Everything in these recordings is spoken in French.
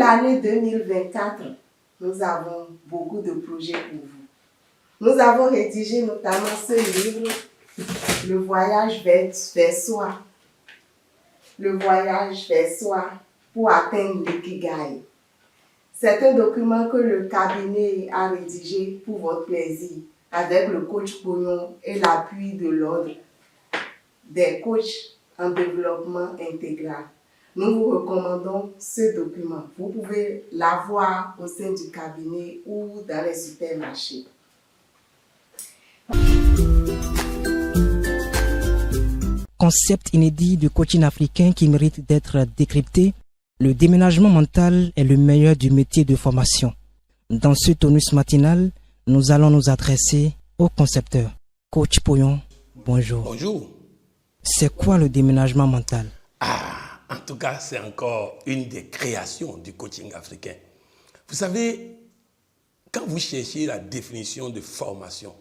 l'année 2024, nous avons beaucoup de projets pour vous. Nous avons rédigé notamment ce livre, Le voyage vers soi. Le voyage vers soi pour atteindre l'ikigai. C'est un document que le cabinet a rédigé pour votre plaisir avec le coach Pognon et l'appui de l'ordre des coachs en développement intégral. Nous vous recommandons ce document. Vous pouvez l'avoir au sein du cabinet ou dans les supermarchés. Concept inédit de coaching africain qui mérite d'être décrypté, le déménagement mental est le meilleur du métier de formation. Dans ce tonus matinal, nous allons nous adresser au concepteur. Coach Pognon, bonjour. Bonjour. C'est quoi le déménagement mental? En tout cas, c'est encore une des créations du coaching africain. Vous savez, quand vous cherchez la définition de formation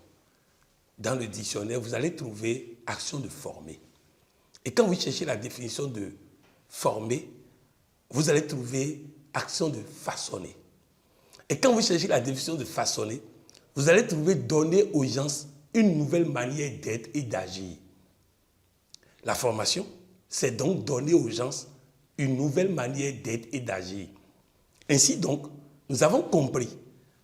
dans le dictionnaire, vous allez trouver action de former. Et quand vous cherchez la définition de former, vous allez trouver action de façonner. Et quand vous cherchez la définition de façonner, vous allez trouver donner aux gens une nouvelle manière d'être et d'agir. La formation, c'est donc donner aux gens une nouvelle manière d'être et d'agir. Ainsi donc, nous avons compris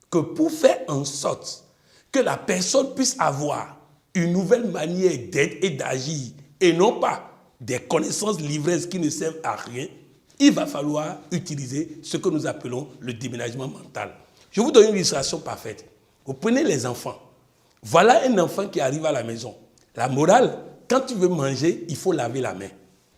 que pour faire en sorte que la personne puisse avoir une nouvelle manière d'être et d'agir, et non pas des connaissances livrées qui ne servent à rien, il va falloir utiliser ce que nous appelons le déménagement mental. Je vous donne une illustration parfaite. Vous prenez les enfants. Voilà un enfant qui arrive à la maison. La morale, quand tu veux manger, il faut laver la main.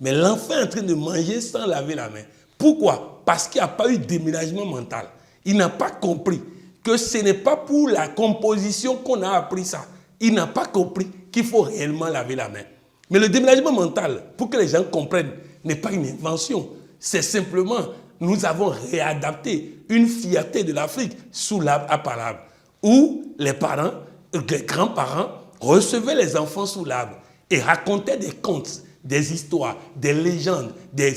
Mais l'enfant est en train de manger sans laver la main. Pourquoi? Parce qu'il n'y a pas eu de déménagement mental. Il n'a pas compris que ce n'est pas pour la composition qu'on a appris ça. Il n'a pas compris qu'il faut réellement laver la main. Mais le déménagement mental, pour que les gens comprennent, n'est pas une invention. C'est simplement, nous avons réadapté une fierté de l'Afrique sous l'arbre à palabres, où les parents, les grands-parents recevaient les enfants sous l'arbre et racontaient des contes, des histoires, des légendes, des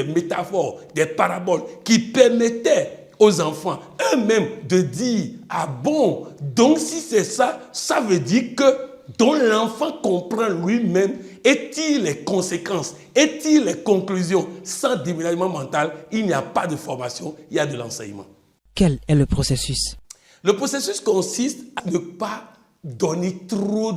métaphores, des paraboles qui permettaient aux enfants eux-mêmes de dire « Ah bon, donc si c'est ça, ça veut dire que dont l'enfant comprend lui-même et tire les conséquences, et tire les conclusions. Sans déménagement mental, il n'y a pas de formation, il y a de l'enseignement. » Quel est le processus? Le processus consiste à ne pas donner trop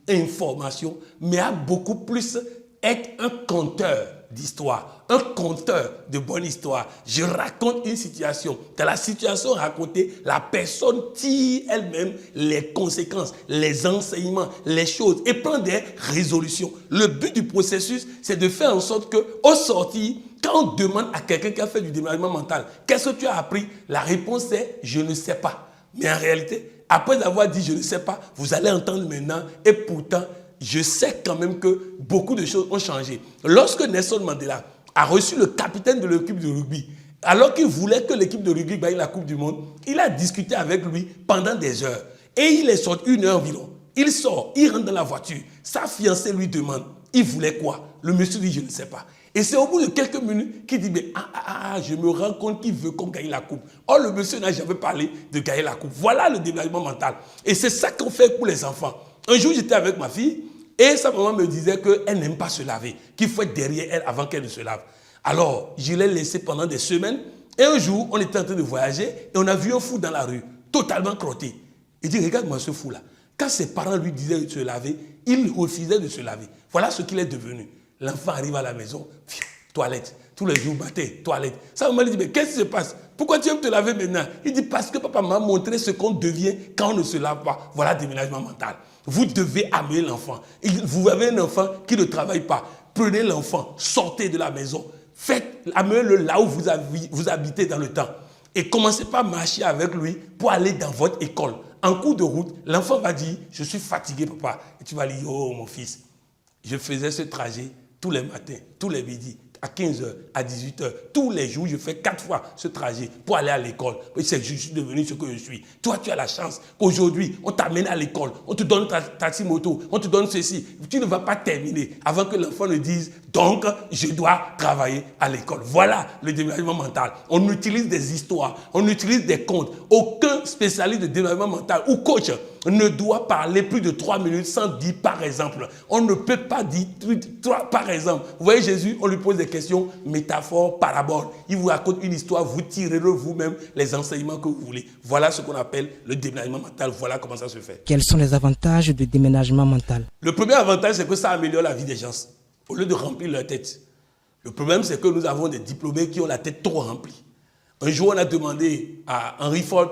d'informations, mais à beaucoup plus être un conteur d'histoire, un conteur de bonne histoire. Je raconte une situation. Dans la situation racontée, la personne tire elle-même les conséquences, les enseignements, les choses et prend des résolutions. Le but du processus, c'est de faire en sorte qu'au sorti, quand on demande à quelqu'un qui a fait du déménagement mental, qu'est-ce que tu as appris? La réponse est « je ne sais pas ». Mais en réalité, après avoir dit « je ne sais pas », vous allez entendre maintenant et pourtant, je sais quand même que beaucoup de choses ont changé. Lorsque Nelson Mandela a reçu le capitaine de l'équipe de rugby, alors qu'il voulait que l'équipe de rugby gagne la Coupe du Monde, il a discuté avec lui pendant des heures. Et il est sorti 1 heure environ. Il sort, il rentre dans la voiture. Sa fiancée lui demande, il voulait quoi? Le monsieur dit, je ne sais pas. Et c'est au bout de quelques minutes qu'il dit, mais je me rends compte qu'il veut qu'on gagne la coupe. Or, le monsieur n'a jamais parlé de gagner la coupe. Voilà le déménagement mental. Et c'est ça qu'on fait pour les enfants. Un jour, j'étais avec ma fille et sa maman me disait qu'elle n'aime pas se laver, qu'il faut être derrière elle avant qu'elle ne se lave. Alors, je l'ai laissée pendant des semaines et un jour, on était en train de voyager et on a vu un fou dans la rue, totalement crotté. Il dit, regarde-moi ce fou-là. Quand ses parents lui disaient de se laver, il refusait de se laver. Voilà ce qu'il est devenu. L'enfant arrive à la maison, toilette. Tous les jours, battait, toilette. Sa maman lui dit, mais qu'est-ce qui se passe? Pourquoi tu aimes te laver maintenant? Il dit, parce que papa m'a montré ce qu'on devient quand on ne se lave pas. Voilà le déménagement mental. Vous devez amener l'enfant. Vous avez un enfant qui ne travaille pas. Prenez l'enfant, sortez de la maison. Amenez-le là où vous habitez dans le temps. Et commencez pas à marcher avec lui pour aller dans votre école. En cours de route, l'enfant va dire, je suis fatigué papa. Et tu vas dire, oh mon fils, je faisais ce trajet tous les matins, tous les midis. à 15h, à 18h. Tous les jours, je fais 4 fois ce trajet pour aller à l'école. Je suis devenu ce que je suis. Toi, tu as la chance qu'aujourd'hui, on t'amène à l'école, on te donne ta taxi moto, on te donne ceci. Tu ne vas pas terminer avant que l'enfant ne dise « donc, je dois travailler à l'école ». Voilà le déménagement mental. On utilise des histoires, on utilise des contes. Aucun spécialiste de déménagement mental ou coach ne doit parler plus de 3 minutes sans dire par exemple. On ne peut pas dire par exemple. Vous voyez Jésus, on lui pose des questions, métaphores, paraboles. Il vous raconte une histoire, vous tirerez vous-même les enseignements que vous voulez. Voilà ce qu'on appelle le déménagement mental. Voilà comment ça se fait. Quels sont les avantages du déménagement mental? Le premier avantage, c'est que ça améliore la vie des gens, au lieu de remplir leur tête. Le problème, c'est que nous avons des diplômés qui ont la tête trop remplie. Un jour, on a demandé à Henry Ford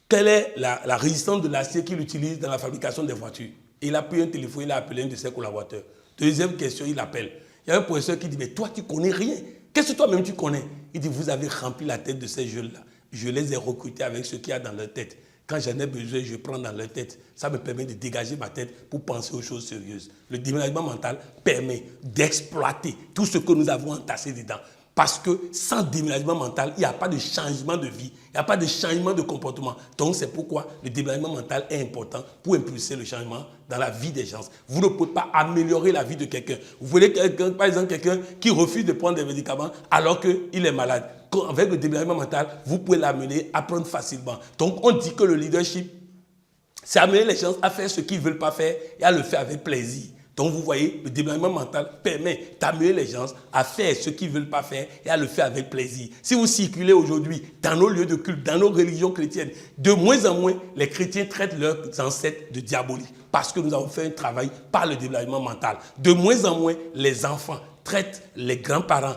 quelle est la résistance de l'acier qu'il utilise dans la fabrication des voitures. Et il a pris un téléphone, il a appelé un de ses collaborateurs. Deuxième question, il appelle. Il y a un professeur qui dit, mais toi, tu ne connais rien. Qu'est-ce que toi-même tu connais? Il dit, vous avez rempli la tête de ces jeunes-là. Je les ai recrutés avec ce qu'il y a dans leur tête. Quand j'en ai besoin, je prends dans leur tête. Ça me permet de dégager ma tête pour penser aux choses sérieuses. Le déménagement mental permet d'exploiter tout ce que nous avons entassé dedans. Parce que sans déménagement mental, il n'y a pas de changement de vie, il n'y a pas de changement de comportement. Donc c'est pourquoi le déménagement mental est important pour impulser le changement dans la vie des gens. Vous ne pouvez pas améliorer la vie de quelqu'un. Vous voulez quelqu'un, par exemple quelqu'un qui refuse de prendre des médicaments alors qu'il est malade. Avec le déménagement mental, vous pouvez l'amener à prendre facilement. Donc on dit que le leadership, c'est amener les gens à faire ce qu'ils ne veulent pas faire et à le faire avec plaisir. Donc vous voyez, le déménagement mental permet d'amener les gens à faire ce qu'ils ne veulent pas faire et à le faire avec plaisir. Si vous circulez aujourd'hui dans nos lieux de culte, dans nos religions chrétiennes, de moins en moins, les chrétiens traitent leurs ancêtres de diaboliques parce que nous avons fait un travail par le déménagement mental. De moins en moins, les enfants traitent les grands-parents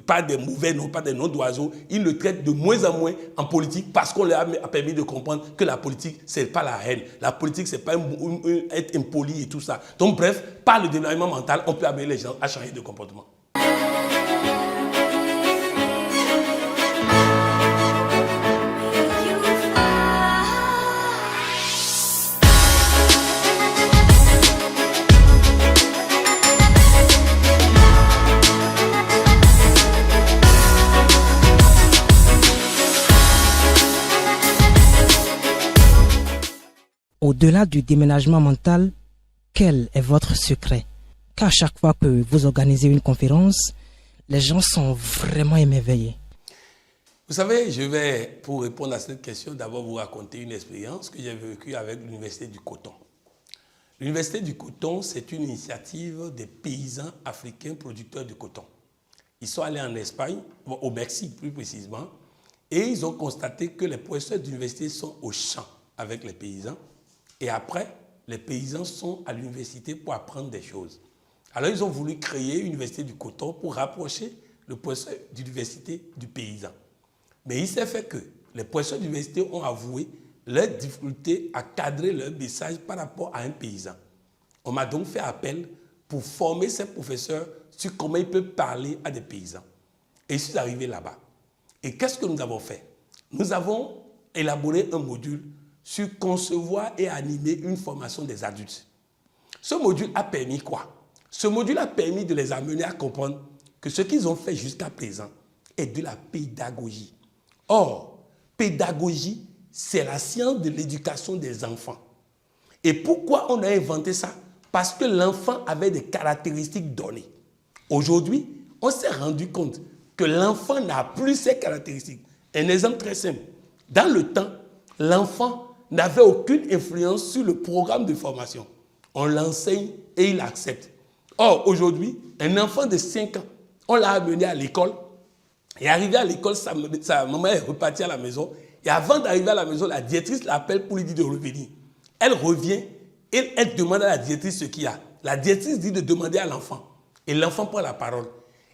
pas des mauvais noms, pas des noms d'oiseaux. Ils le traitent de moins en moins en politique parce qu'on leur a permis de comprendre que la politique, ce n'est pas la haine. La politique, ce n'est pas être impoli et tout ça. Donc bref, par le déménagement mental, on peut amener les gens à changer de comportement. Au-delà du déménagement mental, quel est votre secret? Car chaque fois que vous organisez une conférence, les gens sont vraiment émerveillés. Vous savez, je vais, pour répondre à cette question, d'abord vous raconter une expérience que j'ai vécue avec l'Université du Coton. L'Université du Coton, c'est une initiative des paysans africains producteurs de coton. Ils sont allés en Espagne, au Mexique plus précisément, et ils ont constaté que les professeurs d'université sont au champ avec les paysans. Et après, les paysans sont à l'université pour apprendre des choses. Alors, ils ont voulu créer une université du coton pour rapprocher le professeur d'université du paysan. Mais il s'est fait que les professeurs d'université ont avoué leur difficulté à cadrer leur message par rapport à un paysan. On m'a donc fait appel pour former ces professeurs sur comment ils peuvent parler à des paysans. Et je suis arrivé là-bas. Et qu'est-ce que nous avons fait? Nous avons élaboré un module sur concevoir et animer une formation des adultes. Ce module a permis quoi? Ce module a permis de les amener à comprendre que ce qu'ils ont fait jusqu'à présent est de la pédagogie. Or, pédagogie, c'est la science de l'éducation des enfants. Et pourquoi on a inventé ça? Parce que l'enfant avait des caractéristiques données. Aujourd'hui, on s'est rendu compte que l'enfant n'a plus ces caractéristiques. Un exemple très simple. Dans le temps, l'enfant n'avait aucune influence sur le programme de formation. On l'enseigne et il accepte. Or, aujourd'hui, un enfant de 5 ans, on l'a amené à l'école. Et arrivé à l'école, sa maman est repartie à la maison. Et avant d'arriver à la maison, la directrice l'appelle pour lui dire de revenir. Elle revient et elle demande à la directrice ce qu'il y a. La directrice dit de demander à l'enfant. Et l'enfant prend la parole.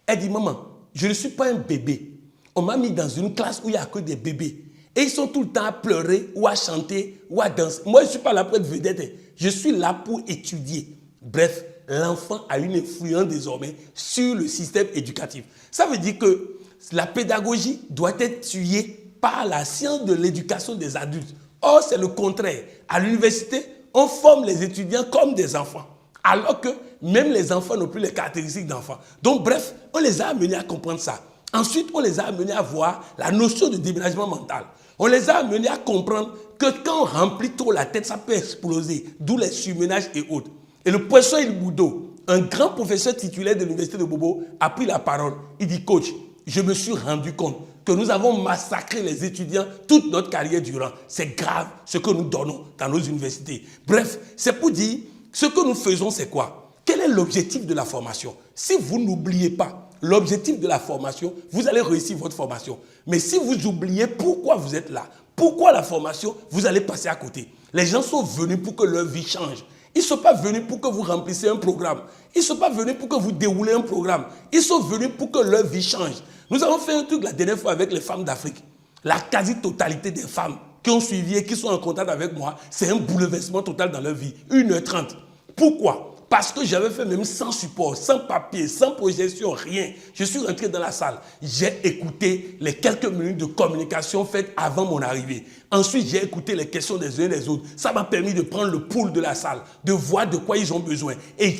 Elle dit, maman, je ne suis pas un bébé. On m'a mis dans une classe où il n'y a que des bébés. Et ils sont tout le temps à pleurer ou à chanter ou à danser. Moi, je ne suis pas là pour être vedette. Je suis là pour étudier. Bref, l'enfant a une influence désormais sur le système éducatif. Ça veut dire que la pédagogie doit être tuée par la science de l'éducation des adultes. Or, c'est le contraire. À l'université, on forme les étudiants comme des enfants. Alors que même les enfants n'ont plus les caractéristiques d'enfants. Donc bref, on les a amenés à comprendre ça. Ensuite, on les a amenés à voir la notion de déménagement mental. On les a amenés à comprendre que quand on remplit trop la tête, ça peut exploser, d'où les surménages et autres. Et le professeur Il Boudot, un grand professeur titulaire de l'université de Bobo, a pris la parole. Il dit, coach, je me suis rendu compte que nous avons massacré les étudiants toute notre carrière durant. C'est grave ce que nous donnons dans nos universités. Bref, c'est pour dire, ce que nous faisons, c'est quoi? Quel est l'objectif de la formation? Si vous n'oubliez pas l'objectif de la formation, vous allez réussir votre formation. Mais si vous oubliez pourquoi vous êtes là, pourquoi la formation, vous allez passer à côté. Les gens sont venus pour que leur vie change. Ils ne sont pas venus pour que vous remplissiez un programme. Ils ne sont pas venus pour que vous déroulez un programme. Ils sont venus pour que leur vie change. Nous avons fait un truc la dernière fois avec les femmes d'Afrique. La quasi-totalité des femmes qui ont suivi et qui sont en contact avec moi, c'est un bouleversement total dans leur vie. 1h30. Pourquoi? Parce que j'avais fait même sans support, sans papier, sans projection, rien. Je suis rentré dans la salle. J'ai écouté les quelques minutes de communication faites avant mon arrivée. Ensuite, j'ai écouté les questions des uns et des autres. Ça m'a permis de prendre le pouls de la salle, de voir de quoi ils ont besoin. Et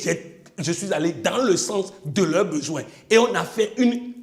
je suis allé dans le sens de leurs besoins. Et on a fait une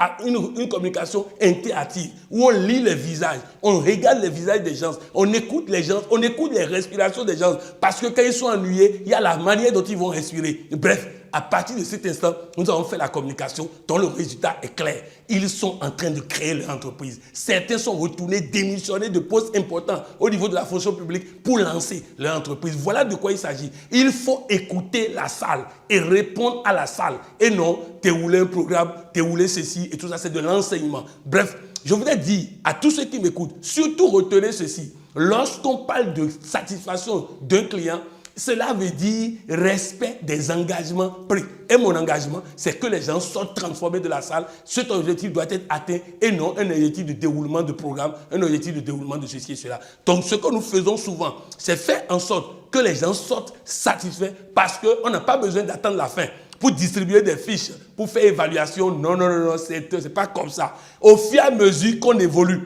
communication interactive où on lit les visages, on regarde les visages des gens, on écoute les gens, on écoute les respirations des gens. Parce que quand ils sont ennuyés, il y a la manière dont ils vont respirer. Bref, à partir de cet instant, nous avons fait la communication dont le résultat est clair. Ils sont en train de créer leur entreprise. Certains sont retournés démissionnés de postes importants au niveau de la fonction publique pour lancer leur entreprise. Voilà de quoi il s'agit. Il faut écouter la salle et répondre à la salle. Et non dérouler un programme, dérouler ceci et tout ça, c'est de l'enseignement. Bref, je voudrais dire à tous ceux qui m'écoutent, surtout retenez ceci. Lorsqu'on parle de satisfaction d'un client, cela veut dire respect des engagements pris. Et mon engagement, c'est que les gens sortent transformés de la salle. Cet objectif doit être atteint et non un objectif de déroulement de programme, un objectif de déroulement de ceci et cela. Donc, ce que nous faisons souvent, c'est faire en sorte que les gens sortent satisfaits parce qu'on n'a pas besoin d'attendre la fin pour distribuer des fiches, pour faire évaluation. Non, c'est pas comme ça. Au fur et à mesure qu'on évolue,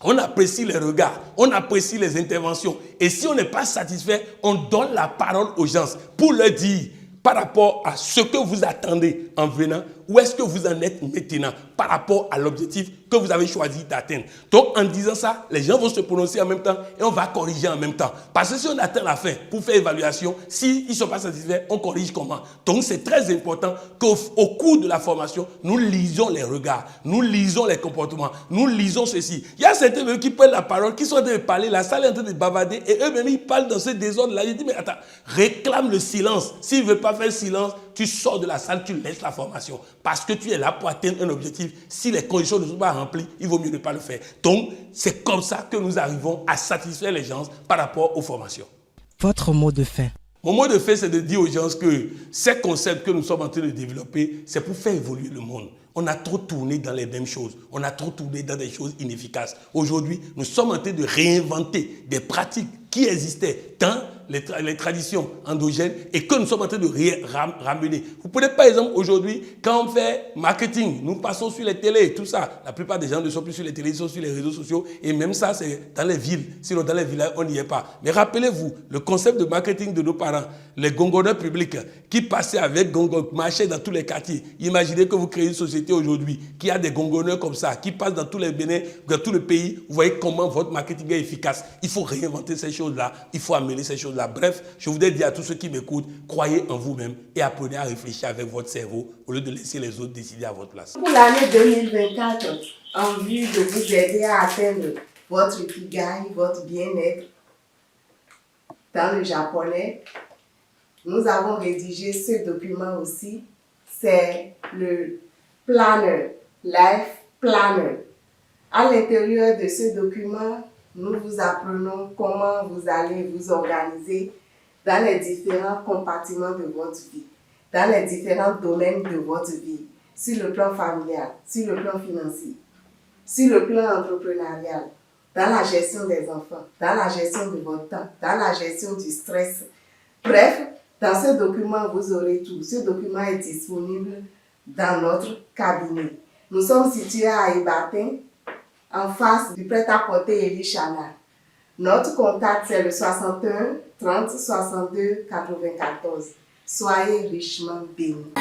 on apprécie les regards, on apprécie les interventions. Et si on n'est pas satisfait, on donne la parole aux gens pour leur dire par rapport à ce que vous attendez en venant, où est-ce que vous en êtes maintenant par rapport à l'objectif que vous avez choisi d'atteindre. Donc, en disant ça, les gens vont se prononcer en même temps et on va corriger en même temps. Parce que si on atteint la fin pour faire évaluation, s'ils ne sont pas satisfaits, on corrige comment? Donc, c'est très important qu'au cours de la formation, nous lisons les regards, nous lisons les comportements, nous lisons ceci. Il y a certains qui prennent la parole, qui sont en train de parler, la salle est en train de bavarder et eux-mêmes, ils parlent dans ce désordre-là. Je dis, mais attends, réclame le silence. S'ils ne veulent pas faire silence, tu sors de la salle, tu laisses la formation. Parce que tu es là pour atteindre un objectif. Si les conditions ne sont pas remplies, il vaut mieux ne pas le faire. Donc, c'est comme ça que nous arrivons à satisfaire les gens par rapport aux formations. Votre mot de fin. Mon mot de fin, c'est de dire aux gens que ces concepts que nous sommes en train de développer, c'est pour faire évoluer le monde. On a trop tourné dans les mêmes choses. On a trop tourné dans des choses inefficaces. Aujourd'hui, nous sommes en train de réinventer des pratiques qui existaient dans les traditions endogènes et que nous sommes en train de ramener. Vous prenez par exemple aujourd'hui, quand on fait marketing, nous passons sur les télés et tout ça. La plupart des gens ne sont plus sur les télés, ils sont sur les réseaux sociaux et même ça, c'est dans les villes. Sinon, dans les villages, on n'y est pas. Mais rappelez-vous, le concept de marketing de nos parents, les gongonneurs publics qui passaient avec gongon, marchaient dans tous les quartiers. Imaginez que vous créez une société aujourd'hui qui a des gongonneurs comme ça, qui passent dans tous les Bénin, dans tout le pays. Vous voyez comment votre marketing est efficace. Il faut réinventer ces choses-là. Il faut amener ces choses-là. Bref, je voudrais dire à tous ceux qui m'écoutent, croyez en vous-même et apprenez à réfléchir avec votre cerveau au lieu de laisser les autres décider à votre place. Pour l'année 2024, en vue de vous aider à atteindre votre ikigai, votre bien-être dans le japonais, nous avons rédigé ce document aussi. C'est le Planner, Life Planner. À l'intérieur de ce document, nous vous apprenons comment vous allez vous organiser dans les différents compartiments de votre vie, dans les différents domaines de votre vie, sur le plan familial, sur le plan financier, sur le plan entrepreneurial, dans la gestion des enfants, dans la gestion de votre temps, dans la gestion du stress. Bref, dans ce document, vous aurez tout. Ce document est disponible dans notre cabinet. Nous sommes situés à Ibatin, en face du prêt-à-porter Elie Chanal. Notre contact, c'est le 61 30 62 94. Soyez richement bénis.